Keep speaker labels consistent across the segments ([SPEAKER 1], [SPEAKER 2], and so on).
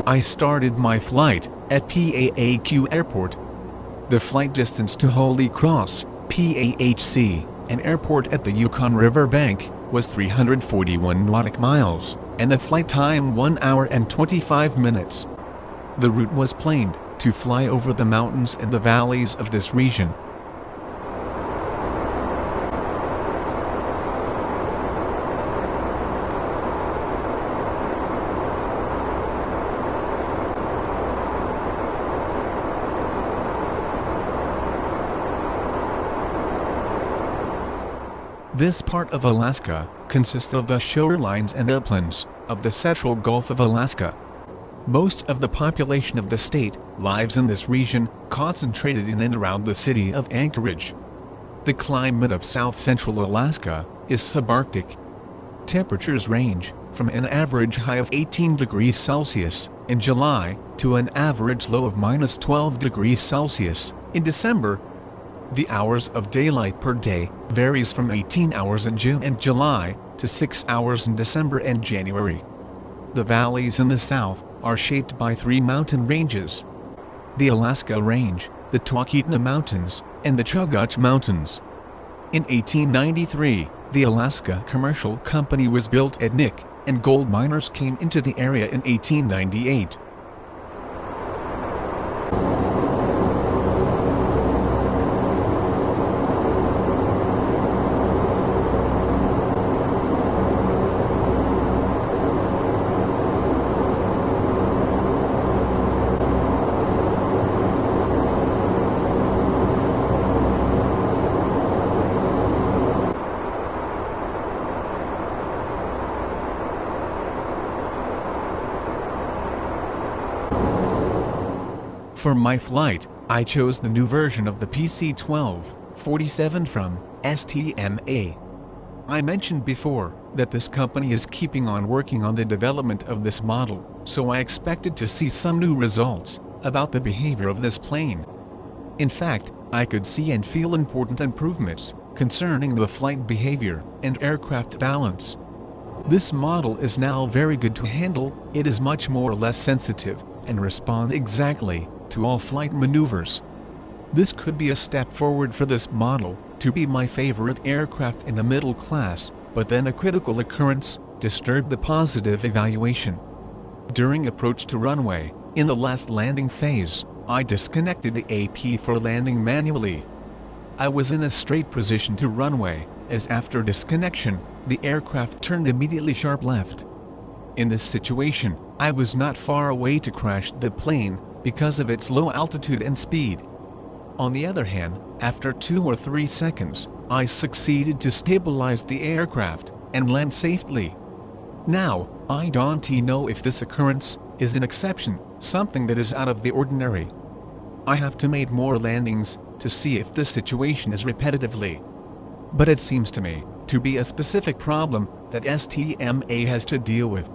[SPEAKER 1] I started my flight at PAAQ Airport. The flight distance to Holy Cross, PAHC, an airport at the Yukon River bank, was 341 nautical miles, and the flight time 1 hour and 25 minutes. The route was planned to fly over the mountains and the valleys of this region. This part of Alaska consists of the shorelines and uplands of the Central Gulf of Alaska. Most of the population of the state lives in this region, concentrated in and around the city of Anchorage. The climate of south-central Alaska is subarctic. Temperatures range from an average high of 18 degrees Celsius in July to an average low of -12 degrees Celsius in December. The hours of daylight per day varies from 18 hours in June and July to 6 hours in December and January. The valleys in the south are shaped by 3 mountain ranges: the Alaska Range, the Talkeetna Mountains, and the Chugach Mountains. In 1893, the Alaska Commercial Company was built at Nick, and gold miners came into the area in 1898. For my flight, I chose the new version of the PC-1247 from STMA. I mentioned before that this company is keeping on working on the development of this model, so I expected to see some new results about the behavior of this plane. In fact, I could see and feel important improvements concerning the flight behavior and aircraft balance. This model is now very good to handle. It is much more or less sensitive and respond exactly to all flight maneuvers. This could be a step forward for this model to be my favorite aircraft in the middle class, but then a critical occurrence disturbed the positive evaluation. During approach to runway, in the last landing phase, I disconnected the AP for landing manually. I was in a straight position to runway, as after disconnection, the aircraft turned immediately sharp left. In this situation, I was not far away to crash the plane because of its low altitude and speed. On the other hand, after 2 or 3 seconds, I succeeded to stabilize the aircraft and land safely. Now, I don't know if this occurrence is an exception, something that is out of the ordinary. I have to make more landings to see if this situation is repetitively. But it seems to me to be a specific problem that STMA has to deal with.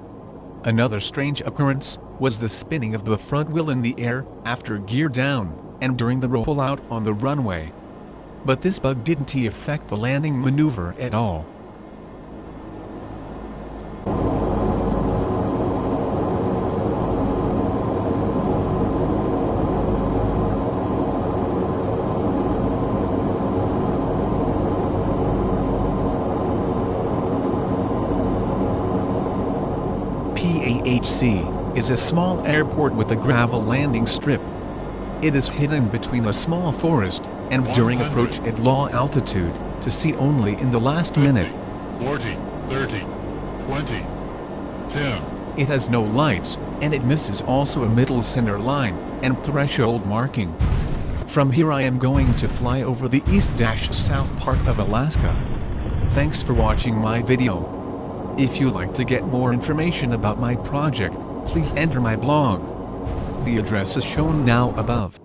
[SPEAKER 1] Another strange occurrence was the spinning of the front wheel in the air after gear down and during the rollout on the runway. But this bug didn't affect the landing maneuver at all. PAHC is a small airport with a gravel landing strip. It is hidden between a small forest, and during approach at low altitude, to see only in the last
[SPEAKER 2] 50,
[SPEAKER 1] minute.
[SPEAKER 2] 40, 30, 20, 10.
[SPEAKER 1] It has no lights, and it misses also a middle center line and threshold marking. From here I am going to fly over the east-south part of Alaska. Thanks for watching my video. If you like to get more information about my project, please enter my blog. The address is shown now above.